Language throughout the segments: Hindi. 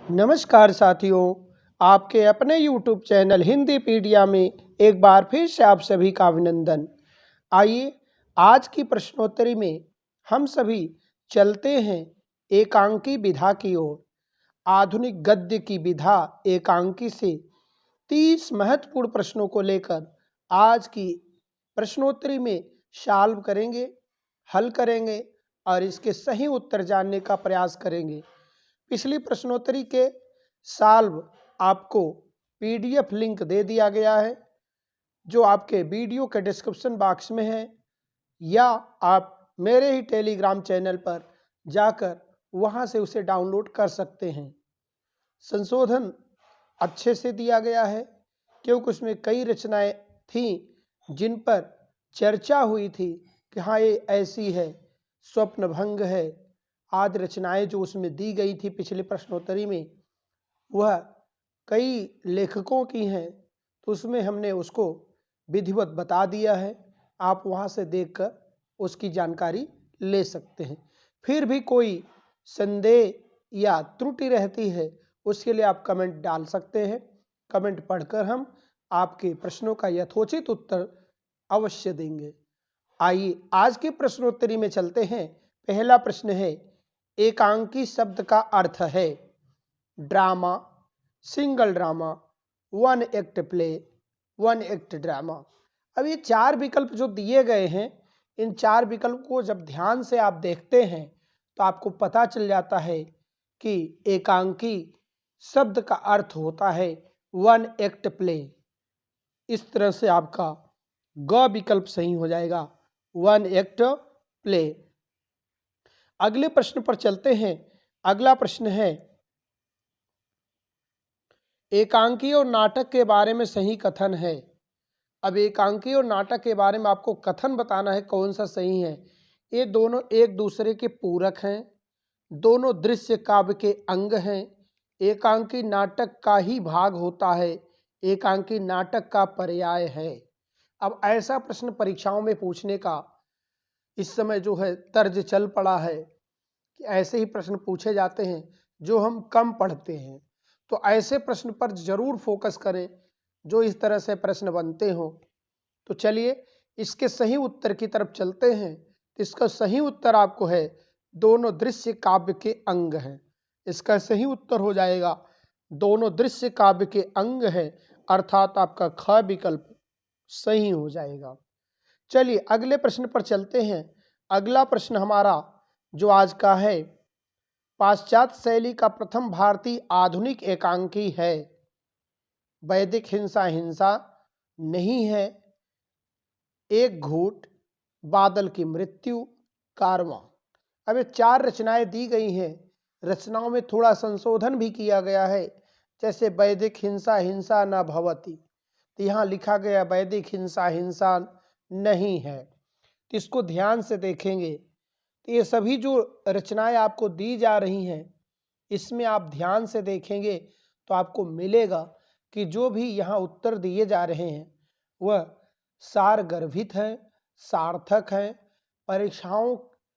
नमस्कार साथियों, आपके अपने YouTube चैनल हिंदी पीडिया में एक बार फिर से आप सभी का अभिनंदन। आइए आज की प्रश्नोत्तरी में हम सभी चलते हैं एकांकी विधा की ओर। आधुनिक गद्य की विधा एकांकी से 30 महत्वपूर्ण प्रश्नों को लेकर आज की प्रश्नोत्तरी में सॉल्व करेंगे, हल करेंगे और इसके सही उत्तर जानने का प्रयास करेंगे। पिछली प्रश्नोत्तरी के सॉल्व आपको पीडीएफ लिंक दे दिया गया है, जो आपके वीडियो के डिस्क्रिप्शन बॉक्स में है, या आप मेरे ही टेलीग्राम चैनल पर जाकर वहां से उसे डाउनलोड कर सकते हैं। संशोधन अच्छे से दिया गया है, क्योंकि उसमें कई रचनाएं थीं जिन पर चर्चा हुई थी कि हाँ ये ऐसी है, स्वप्न भंग है आदि रचनाएं जो उसमें दी गई थी पिछले प्रश्नोत्तरी में, वह कई लेखकों की हैं, तो उसमें हमने उसको विधिवत बता दिया है। आप वहाँ से देखकर उसकी जानकारी ले सकते हैं। फिर भी कोई संदेह या त्रुटि रहती है, उसके लिए आप कमेंट डाल सकते हैं। कमेंट पढ़कर हम आपके प्रश्नों का यथोचित उत्तर अवश्य देंगे। आइए आज की प्रश्नोत्तरी में चलते हैं। पहला प्रश्न है, एकांकी शब्द का अर्थ है drama, single drama, one act play, one act drama. अब ये चार विकल्प जो दिए गए हैं, इन चार विकल्प को जब ध्यान से आप देखते हैं तो आपको पता चल जाता है कि एकांकी शब्द का अर्थ होता है वन एक्ट प्ले। इस तरह से आपका ग विकल्प सही हो जाएगा, वन एक्ट प्ले। अगले प्रश्न पर चलते हैं। अगला प्रश्न है, एकांकी और नाटक के बारे में सही कथन है। अब एकांकी और नाटक के बारे में आपको कथन बताना है कौन सा सही है। ये दोनों एक दूसरे के पूरक हैं, दोनों दृश्य काव्य के अंग हैं। एकांकी नाटक का ही भाग होता है, एकांकी नाटक का पर्याय है। अब ऐसा प्रश्न परीक्षाओं में पूछने का इस समय जो है तर्ज चल पड़ा है कि ऐसे ही प्रश्न पूछे जाते हैं जो हम कम पढ़ते हैं, तो ऐसे प्रश्न पर जरूर फोकस करें जो इस तरह से प्रश्न बनते हो। तो चलिए इसके सही उत्तर की तरफ चलते हैं। इसका सही उत्तर आपको है दोनों दृश्य काव्य के अंग हैं। इसका सही उत्तर हो जाएगा दोनों दृश्य काव्य के अंग हैं, अर्थात आपका ख विकल्प सही हो जाएगा। चलिए अगले प्रश्न पर चलते हैं। अगला प्रश्न हमारा जो आज का है, पाश्चात्य शैली का प्रथम भारतीय आधुनिक एकांकी है। वैदिक हिंसा हिंसा नहीं है, एक घूट, बादल की मृत्यु, कारवां। अब ये चार रचनाएं दी गई हैं। रचनाओं में थोड़ा संशोधन भी किया गया है, जैसे वैदिक हिंसा हिंसा न भवति, तो यहाँ लिखा गया वैदिक हिंसा हिंसा नहीं है। तो इसको ध्यान से देखेंगे तो ये सभी जो रचनाएं आपको दी जा रही हैं, इसमें आप ध्यान से देखेंगे तो आपको मिलेगा कि जो भी यहाँ उत्तर दिए जा रहे हैं वह सार गर्भित हैं, सार्थक हैं, परीक्षाओं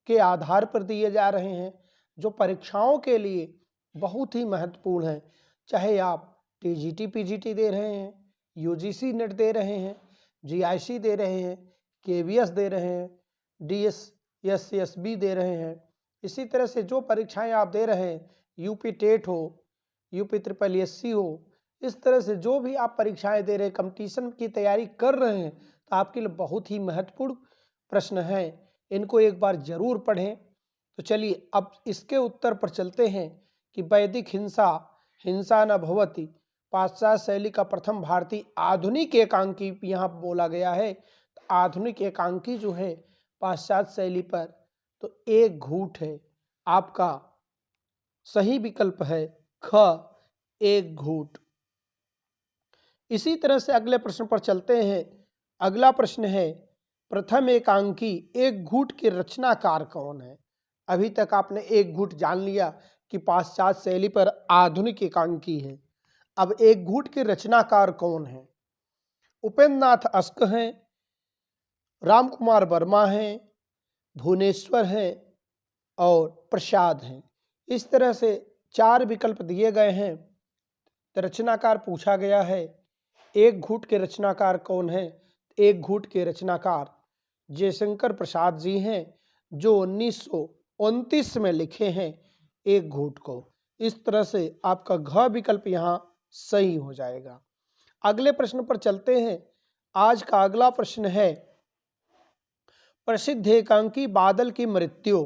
के आधार पर दिए जा रहे हैं, जो परीक्षाओं के लिए बहुत ही महत्वपूर्ण है। चाहे आप टीजीटी पीजीटी दे रहे हैं, यूजीसी नेट दे रहे हैं, जीआईसी दे रहे हैं, केवीएस दे रहे हैं, डीएसएसबी दे रहे हैं, इसी तरह से जो परीक्षाएं आप दे रहे हैं, यूपी टेट हो, यूपी ट्रिपल एससी हो, इस तरह से जो भी आप परीक्षाएं दे रहे हैं, कंपटीशन की तैयारी कर रहे हैं, तो आपके लिए बहुत ही महत्वपूर्ण प्रश्न हैं। इनको एक बार जरूर पढ़ें। तो चलिए अब इसके उत्तर पर चलते हैं कि वैदिक हिंसा हिंसा न भवति पाश्चात्य शैली का प्रथम भारतीय आधुनिक एकांकी यहाँ बोला गया है। तो आधुनिक एकांकी जो है पाश्चात्य शैली पर, तो एक घूट है। आपका सही विकल्प है ख, एक घूट। इसी तरह से अगले प्रश्न पर चलते हैं। अगला प्रश्न है, प्रथम एकांकी एक घूट के रचनाकार कौन है। अभी तक आपने एक घूट जान लिया कि पाश्चात्य शैली पर आधुनिक एकांकी है। अब एक घूट के रचनाकार कौन है। उपेंद्र नाथ अस्क हैं, राम कुमार वर्मा हैं, भुवनेश्वर हैं और प्रसाद हैं। इस तरह से 4 विकल्प दिए गए हैं। तो रचनाकार पूछा गया है, एक घूट के रचनाकार कौन है? एक घूट के रचनाकार जयशंकर प्रसाद जी हैं, जो 1929 में लिखे हैं एक घूट को। इस तरह से आपका घ विकल्प यहाँ सही हो जाएगा। अगले प्रश्न पर चलते हैं। आज का अगला प्रश्न है, प्रसिद्ध एकांकी बादल की मृत्यु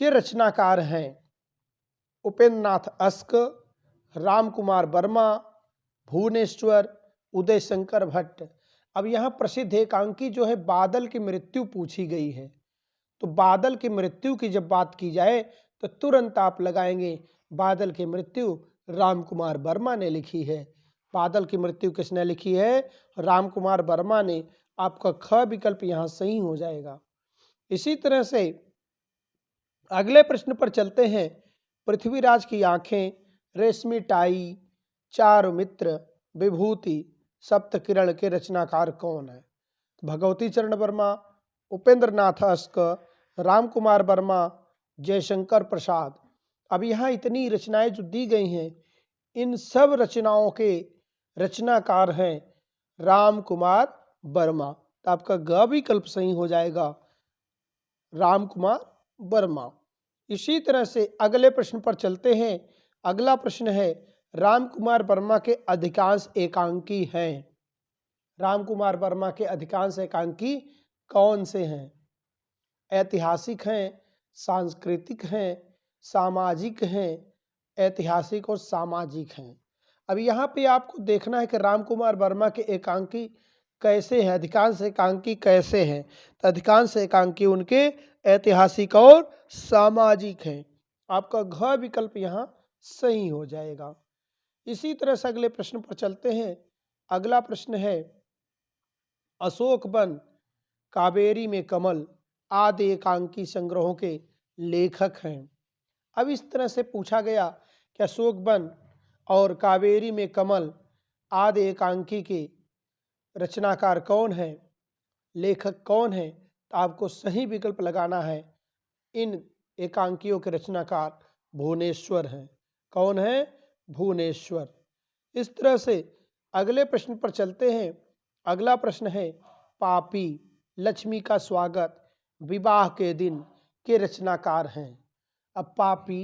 के रचनाकार हैं उपेंद्र नाथ अस्क, राम कुमार वर्मा, भुवनेश्वर, उदय शंकर भट्ट। अब यहाँ प्रसिद्ध एकांकी जो है बादल की मृत्यु पूछी गई है। तो बादल की मृत्यु की जब बात की जाए तो तुरंत आप लगाएंगे बादल की मृत्यु राम कुमार वर्मा ने लिखी है। बादल की मृत्यु किसने लिखी है? राम कुमार वर्मा ने। आपका ख विकल्प यहाँ सही हो जाएगा। इसी तरह से अगले प्रश्न पर चलते हैं। पृथ्वीराज की आंखें, रेशमी टाई, चार मित्र, विभूति, सप्तकिरण के रचनाकार कौन है? भगवती चरण वर्मा, उपेंद्र नाथ अस्क, राम कुमार वर्मा, जयशंकर प्रसाद। अब यहाँ इतनी रचनाएं जो दी गई हैं, इन सब रचनाओं के रचनाकार हैं राम कुमार वर्मा। तो आपका ग विकल्प सही हो जाएगा, राम कुमार वर्मा। इसी तरह से अगले प्रश्न पर चलते हैं। अगला प्रश्न है, राम कुमार वर्मा के अधिकांश एकांकी हैं। राम कुमार वर्मा के अधिकांश एकांकी कौन से हैं? ऐतिहासिक हैं, सांस्कृतिक हैं, सामाजिक हैं। ऐतिहासिक और सामाजिक हैं। अब यहाँ पे आपको देखना है कि राम कुमार वर्मा के एकांकी कैसे हैं, अधिकांश एकांकी कैसे हैं। तो अधिकांश एकांकी उनके ऐतिहासिक और सामाजिक हैं। आपका घ विकल्प यहाँ सही हो जाएगा। इसी तरह से अगले प्रश्न पर चलते हैं। अगला प्रश्न है, अशोक वन, कावेरी में कमल आदि एकांकी संग्रहों के लेखक हैं। अब इस तरह से पूछा गया कि अशोक वन और कावेरी में कमल आदि एकांकी के रचनाकार कौन है, लेखक कौन है? तो आपको सही विकल्प लगाना है। इन एकांकियों के रचनाकार भुवनेश्वर हैं। कौन है? भुवनेश्वर। इस तरह से अगले प्रश्न पर चलते हैं। अगला प्रश्न है, पापी, लक्ष्मी का स्वागत, विवाह के दिन के रचनाकार हैं। अब पापी,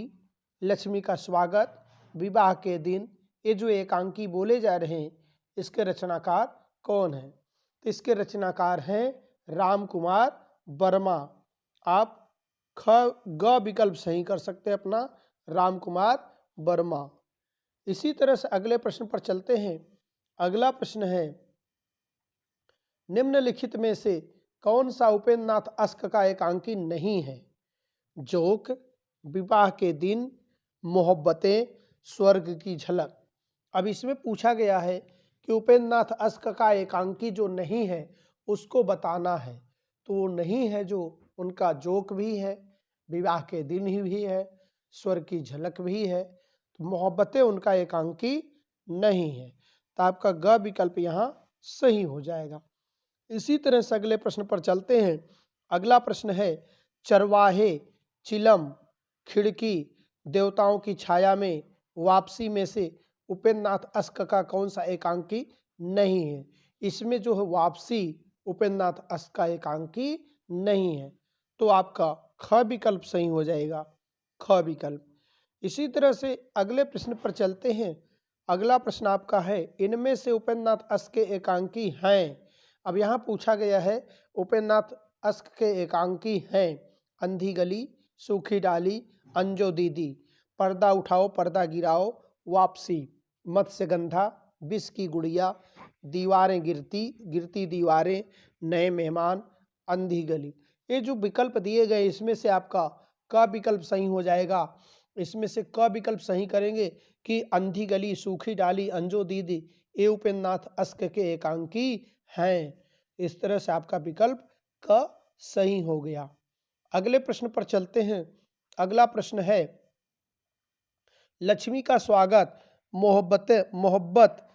लक्ष्मी का स्वागत, विवाह के दिन, ये जो एकांकी बोले जा रहे हैं, इसके रचनाकार कौन है? तो इसके रचनाकार हैं राम कुमार वर्मा। आप ख ग विकल्प सही कर सकते हैं अपना, राम कुमार वर्मा। इसी तरह से अगले प्रश्न पर चलते हैं। अगला प्रश्न है, निम्नलिखित में से कौन सा उपेंद्र नाथ अस्क का एकांकी नहीं है? जोक, विवाह के दिन, मोहब्बतें, स्वर्ग की झलक। अब इसमें पूछा गया है कि उपेंद्र नाथ अस्क का एकांकी जो नहीं है उसको बताना है। तो वो नहीं है जो उनका जोक भी है, विवाह के दिन ही भी है, स्वर्ग की झलक भी है, तो मोहब्बतें उनका एकांकी नहीं है। तो आपका ग विकल्प यहाँ सही हो जाएगा। इसी तरह से अगले प्रश्न पर चलते हैं। अगला प्रश्न है, चरवाहे, चिलम, खिड़की, देवताओं की छाया में, वापसी में से उपेंद्र नाथ अस्क का कौन सा एकांकी नहीं है? इसमें जो है वापसी उपेंद्र नाथ अस्क का एकांकी नहीं है। तो आपका ख विकल्प सही हो जाएगा, ख विकल्प। इसी तरह से अगले प्रश्न पर चलते हैं। अगला प्रश्न आपका है, इनमें से उपेंद्र नाथ अस्क के एकांकी हैं। अब यहाँ पूछा गया है उपेंद्र नाथ अस्क के एकांकी हैं अंधी गली, सूखी डाली, अंजो दीदी, पर्दा उठाओ पर्दा गिराओ, वापसी, मत्स्यगंधा, विष की गुड़िया, दीवारें गिरती गिरती दीवारें, नए मेहमान, अंधी गली। ये जो विकल्प दिए गए इसमें से आपका क विकल्प सही हो जाएगा। इसमें से क विकल्प सही करेंगे कि अंधी गली, सूखी डाली, अंजो दीदी ये उपेंद्र नाथ अस्क के एकांकी हैं। इस तरह से आपका विकल्प क सही हो गया। अगले प्रश्न पर चलते हैं। अगला प्रश्न है, लक्ष्मी का स्वागत, मोहब्बत,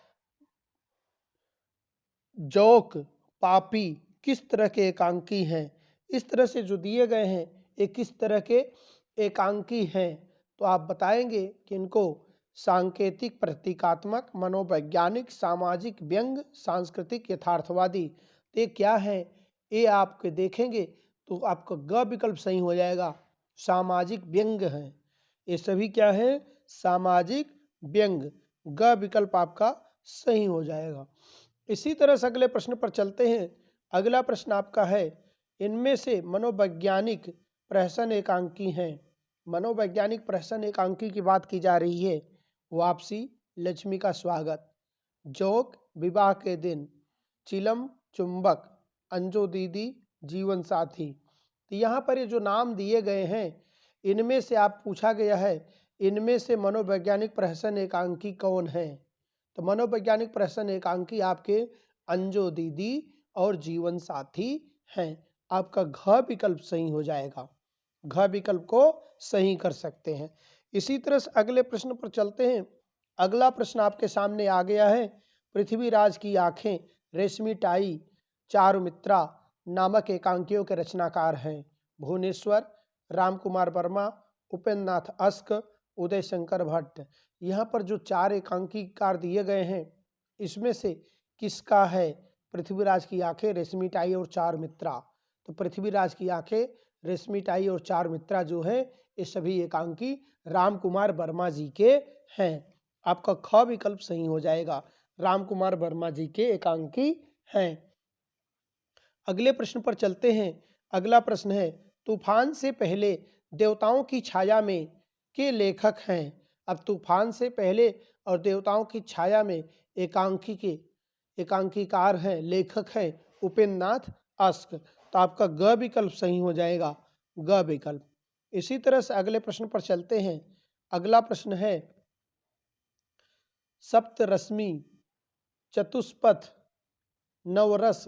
जोक, पापी किस तरह के एकांकी हैं? इस तरह से जो दिए गए हैं ये किस तरह के एकांकी हैं? तो आप बताएंगे कि इनको सांकेतिक, प्रतीकात्मक, मनोवैज्ञानिक, सामाजिक, व्यंग, सांस्कृतिक, यथार्थवादी। तो ये क्या है, ये आपके देखेंगे तो आपका ग विकल्प सही हो जाएगा। सामाजिक व्यंग है, ये सभी क्या है, सामाजिक व्यंग। ग विकल्प आपका सही हो जाएगा। इसी तरह से अगले प्रश्न पर चलते हैं। अगला प्रश्न आपका है, इनमें से मनोवैज्ञानिक प्रहसन एकांकी हैं। मनोवैज्ञानिक प्रहसन एकांकी की बात की जा रही है। वापसी, लक्ष्मी का स्वागत, जोक, विवाह के दिन, चिलम, चुंबक, अंजो दीदी, जीवन साथी। तो यहाँ पर ये जो नाम दिए गए हैं, इनमें से आप पूछा गया है, इनमें से मनोवैज्ञानिक प्रहसन एकांकी कौन है। तो मनोवैज्ञानिक प्रहसन एकांकी आपके अंजो दीदी और जीवन साथी हैं। आपका घ विकल्प सही हो जाएगा। घ विकल्प को सही कर सकते हैं। इसी तरह से अगले प्रश्न पर चलते हैं। अगला प्रश्न आपके सामने आ गया है। पृथ्वीराज की आंखें, रेशमी टाई, चारुमित्रा नामक एकांकियों के रचनाकार हैं। भुवनेश्वर, रामकुमार वर्मा, उपेंद्र नाथ अस्क, उदय शंकर भट्ट। यहाँ पर जो 4 एकांकीकार दिए गए हैं, इसमें से किसका है पृथ्वीराज की आंखें, रेशमी टाई और चारुमित्रा। तो पृथ्वीराज की आंखें, रेशमी टाई और चारुमित्रा जो है, ये सभी एकांकी रामकुमार वर्मा जी के हैं। आपका ख विकल्प सही हो जाएगा। रामकुमार वर्मा जी के एकांकी हैं। अगले प्रश्न पर चलते हैं। अगला प्रश्न है, तूफान से पहले देवताओं की छाया में के लेखक हैं। अब तूफान से पहले और देवताओं की छाया में एकांकीकार हैं, लेखक हैं उपेंद्र नाथ अस्क। तो आपका ग विकल्प सही हो जाएगा, ग विकल्प। इसी तरह से अगले प्रश्न पर चलते हैं। अगला प्रश्न है, सप्तरश्मि, चतुष्पथ, नवरस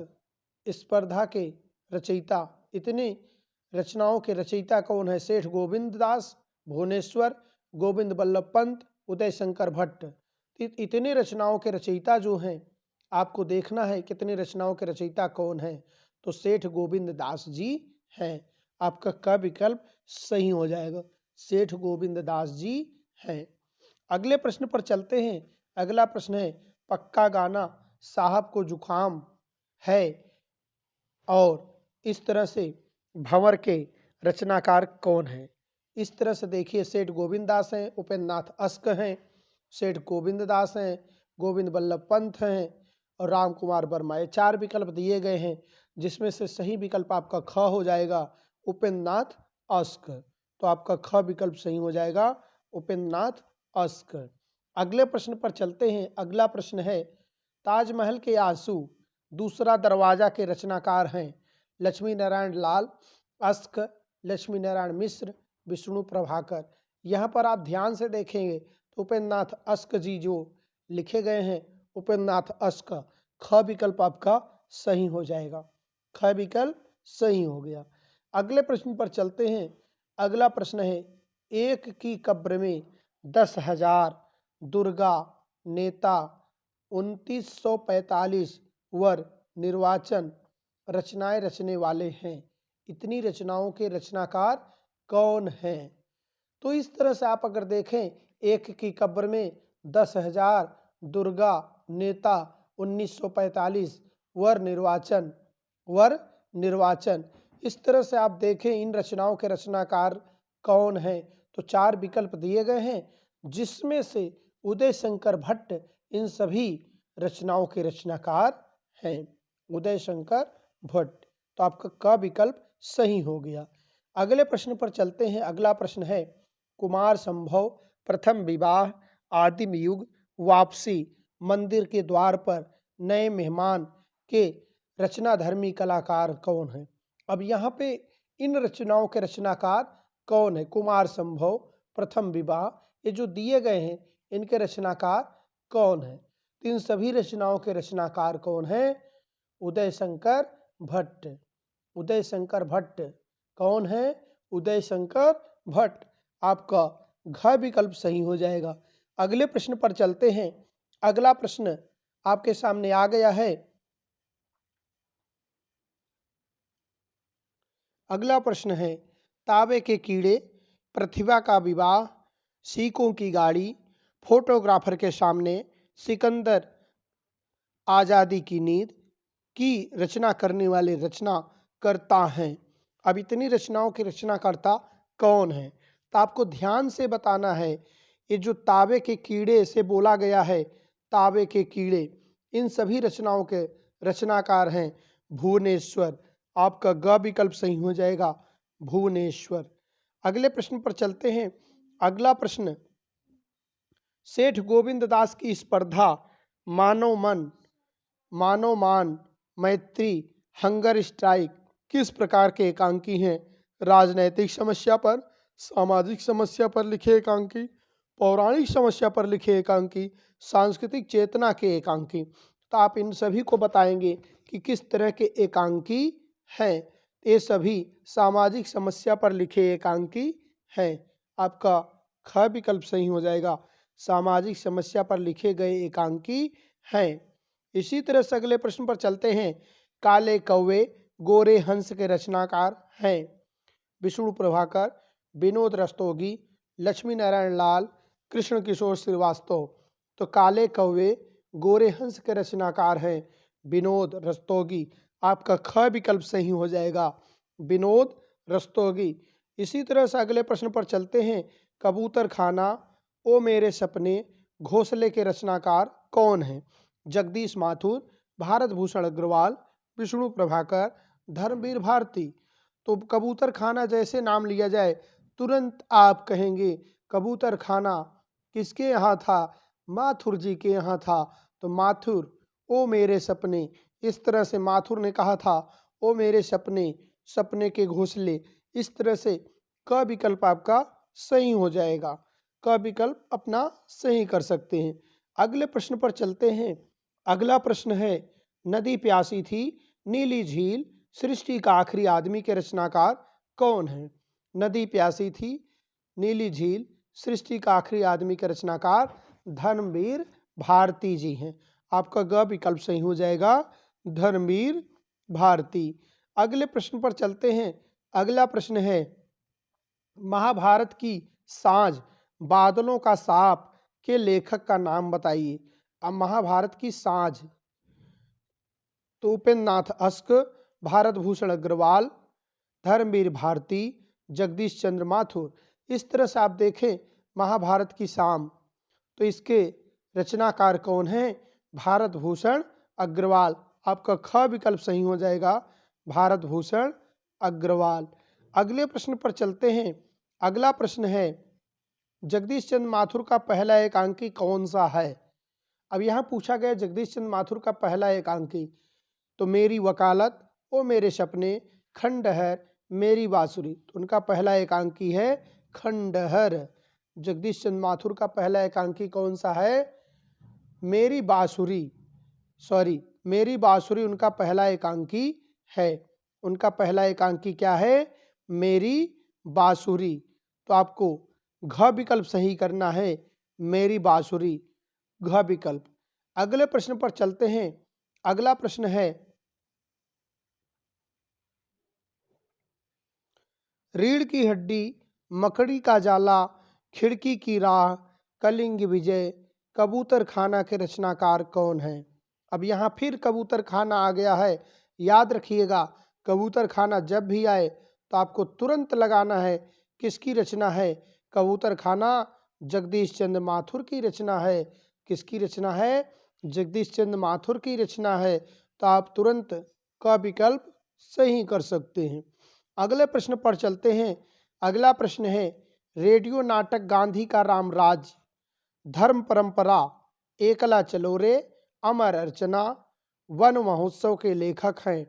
स्पर्धा के रचयिता, इतने रचनाओं के रचयिता कौन है। सेठ गोविंद दास, भुवनेश्वर, गोविंद बल्लभ पंत, उदय शंकर भट्ट। इतने रचनाओं के रचयिता जो हैं, आपको देखना है कितने रचनाओं के रचयिता कौन हैं। तो सेठ गोविंद दास जी हैं। आपका क विकल्प सही हो जाएगा, सेठ गोविंद दास जी हैं। अगले प्रश्न पर चलते हैं। अगला प्रश्न है, पक्का गाना, साहब को जुखाम है और इस तरह से भंवर के रचनाकार कौन है। इस तरह से देखिए, सेठ गोविंद दास हैं, उपेंद्र नाथ अस्क हैं, सेठ गोविंद दास हैं, गोविंद बल्लभ पंत हैं और राम कुमार वर्मा। ये 4 विकल्प दिए गए हैं, जिसमें से सही विकल्प आपका ख हो जाएगा, उपेंद्र नाथ अस्क। तो आपका ख विकल्प सही हो जाएगा, उपेंद्र नाथ अस्क। अगले प्रश्न पर चलते हैं। अगला प्रश्न है, ताजमहल के आंसू, दूसरा दरवाजा के रचनाकार हैं। लक्ष्मी नारायण लाल अस्क, लक्ष्मी नारायण मिश्र, विष्णु प्रभाकर। यहाँ पर आप ध्यान से देखेंगे तो उपेंद्र नाथ अस्क जी जो लिखे गए हैं, उपेंद्र नाथ अस्क। ख विकल्प आपका सही हो जाएगा, ख विकल्प सही हो गया। अगले प्रश्न पर चलते हैं। अगला प्रश्न है, एक की कब्र में 10,000 दुर्गा नेता 2945 वर निर्वाचन रचनाएं रचने वाले हैं। इतनी रचनाओं के रचनाकार कौन हैं। तो इस तरह से आप अगर देखें, एक की कब्र में 10,000 दुर्गा नेता 1945 वर निर्वाचन, इस तरह से आप देखें इन रचनाओं के रचनाकार कौन हैं। तो 4 विकल्प दिए गए हैं, जिसमें से उदय शंकर भट्ट इन सभी रचनाओं के रचनाकार हैं, उदय शंकर भट्ट। तो आपका क विकल्प सही हो गया। अगले प्रश्न पर चलते हैं। अगला प्रश्न है, कुमार संभव, प्रथम विवाह, आदिम युग, वापसी, मंदिर के द्वार पर, नए मेहमान के रचनाधर्मी कलाकार कौन है। अब यहाँ पे इन रचनाओं के रचनाकार कौन है। कुमार संभव, प्रथम विवाह, ये जो दिए गए हैं, इनके रचनाकार कौन है। तो इन सभी रचनाओं के रचनाकार कौन है। उदय शंकर भट्ट। उदय शंकर भट्ट कौन है, उदय शंकर भट्ट। आपका घ विकल्प सही हो जाएगा। अगले प्रश्न पर चलते हैं। अगला प्रश्न आपके सामने आ गया है। अगला प्रश्न है, ताबे के कीड़े, प्रतिभा का विवाह, सीकों की गाड़ी, फोटोग्राफर के सामने, सिकंदर, आज़ादी की नींद की रचना करने वाले रचनाकर्ता हैं। अब इतनी रचनाओं के रचनाकर्ता कौन हैं? तो आपको ध्यान से बताना है। ये जो ताबे के कीड़े से बोला गया है, ताबे के कीड़े, इन सभी रचनाओं के रचनाकार हैं भुवनेश्वर। आपका ग विकल्प सही हो जाएगा, भुवनेश्वर। अगले प्रश्न पर चलते हैं। अगला प्रश्न, सेठ गोविंद दास की स्पर्धा मानव मन, मानव मान, मैत्री, हंगर स्ट्राइक किस प्रकार के एकांकी हैं? राजनैतिक समस्या पर, सामाजिक समस्या पर लिखे एकांकी, पौराणिक समस्या पर लिखे एकांकी, सांस्कृतिक चेतना के एकांकी। तो आप इन सभी को बताएंगे कि किस तरह के एकांकी हैं। ये सभी सामाजिक समस्या पर लिखे एकांकी हैं। आपका ख विकल्प सही हो जाएगा, सामाजिक समस्या पर लिखे गए एकांकी हैं। इसी तरह से अगले प्रश्न पर चलते हैं। काले कौवे गोरे हंस के रचनाकार हैं विष्णु प्रभाकर, विनोद रस्तोगी, लक्ष्मी नारायण लाल, कृष्ण किशोर श्रीवास्तव। तो काले कौवे गोरे हंस के रचनाकार हैं विनोद रस्तोगी। आपका ख विकल्प सही हो जाएगा, विनोद रस्तोगी। इसी तरह से अगले प्रश्न पर चलते हैं। कबूतर खाना, ओ मेरे सपने, घोंसले के रचनाकार कौन हैं? जगदीश माथुर, भारत भूषण अग्रवाल, विष्णु प्रभाकर, धर्मवीर भारती। तो कबूतर खाना जैसे नाम लिया जाए तुरंत आप कहेंगे कबूतर खाना किसके यहाँ था? माथुर जी के यहाँ था। तो माथुर, ओ मेरे सपने, इस तरह से माथुर ने कहा था, ओ मेरे सपने, सपने के घोंसले। इस तरह से क विकल्प आपका सही हो जाएगा, क विकल्प अपना सही कर सकते हैं। अगले प्रश्न पर चलते हैं। अगला प्रश्न है, नदी प्यासी थी, नीली झील, सृष्टि का आखिरी आदमी के रचनाकार कौन है? नदी प्यासी थी, नीली झील, सृष्टि का आखिरी आदमी के रचनाकार धर्मवीर भारती जी हैं। आपका ग विकल्प सही हो जाएगा, धर्मवीर भारती। अगले प्रश्न पर चलते हैं। अगला प्रश्न है, महाभारत की सांझ, बादलों का साप के लेखक का नाम बताइए। अब महाभारत की सांझ, तो उपेंद्र नाथ अस्क, भारत भूषण अग्रवाल, धर्मवीर भारती, जगदीश चंद्र माथुर। इस तरह से आप देखें महाभारत की शाम, तो इसके रचनाकार कौन हैं? भारत भूषण अग्रवाल। आपका ख विकल्प सही हो जाएगा, भारत भूषण अग्रवाल। अगले प्रश्न पर चलते हैं। अगला प्रश्न है, जगदीश चंद्र माथुर का पहला एकांकी कौन सा है? अब यहाँ पूछा गया जगदीश चंद्र माथुर का पहला एकांकी, तो मेरी वकालत, ओ मेरे सपने, खंडहर, मेरी बांसुरी। तो उनका पहला एकांकी है खंडहर। जगदीश चंद्र माथुर का पहला एकांकी कौन सा है? मेरी बांसुरी, मेरी बांसुरी उनका पहला एकांकी है। उनका पहला एकांकी क्या है? मेरी बांसुरी। तो आपको घ विकल्प सही करना है, मेरी बांसुरी, घ विकल्प। अगले प्रश्न पर चलते हैं। अगला प्रश्न है, रीढ़ की हड्डी, मकड़ी का जाला, खिड़की की राह, कलिंग विजय, कबूतर खाना के रचनाकार कौन हैं? अब यहाँ फिर कबूतर खाना आ गया है। याद रखिएगा, कबूतर खाना जब भी आए तो आपको तुरंत लगाना है किसकी रचना है। कबूतर खाना जगदीश चंद्र माथुर की रचना है। किसकी रचना है? जगदीश चंद्र माथुर की रचना है। तो आप तुरंत का विकल्प सही कर सकते हैं। अगले प्रश्न पर चलते हैं। अगला प्रश्न है, रेडियो नाटक गांधी का रामराज, धर्म परंपरा, एकला चलो रे, अमर अर्चना, वन महोत्सव के लेखक हैं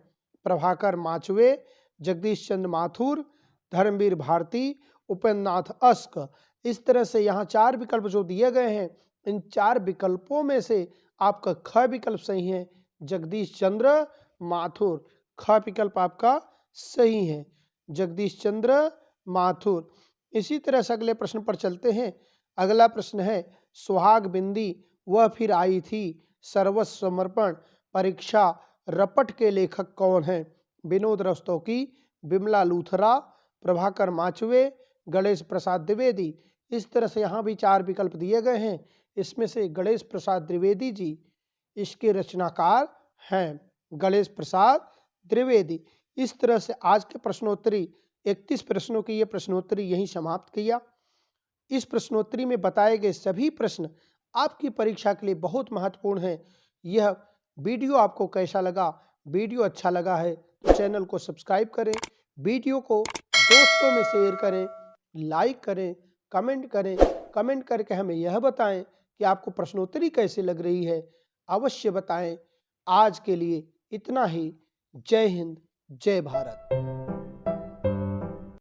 प्रभाकर माचवे, जगदीश चंद्र माथुर, धर्मवीर भारती, उपेंद्र नाथ अस्क। इस तरह से यहाँ चार विकल्प जो दिए गए हैं, इन चार विकल्पों में से आपका ख विकल्प सही है, जगदीश चंद्र माथुर। ख विकल्प आपका सही है, जगदीश चंद्र माथुर। इसी तरह से अगले प्रश्न पर चलते हैं। अगला प्रश्न है, सुहाग बिंदी, वह फिर आई थी, सर्वस्व समर्पण, परीक्षा, रपट के लेखक कौन हैं? विनोद रस्तोगी, विमला लूथरा, प्रभाकर माचवे, गणेश प्रसाद द्विवेदी। इस तरह से यहाँ भी 4 विकल्प दिए गए हैं। इसमें से गणेश प्रसाद द्विवेदी जी इसके रचनाकार हैं, गणेश प्रसाद द्विवेदी। इस तरह से आज के प्रश्नोत्तरी 31 प्रश्नों की ये प्रश्नोत्तरी यहीं समाप्त किया। इस प्रश्नोत्तरी में बताए गए सभी प्रश्न आपकी परीक्षा के लिए बहुत महत्वपूर्ण हैं। यह वीडियो आपको कैसा लगा? वीडियो अच्छा लगा है तो चैनल को सब्सक्राइब करें, वीडियो को दोस्तों में शेयर करें, लाइक करें, कमेंट करें। कमेंट करके हमें यह बताएं कि आपको प्रश्नोत्तरी कैसी लग रही है, अवश्य बताएं। आज के लिए इतना ही। जय हिंद, जय भारत।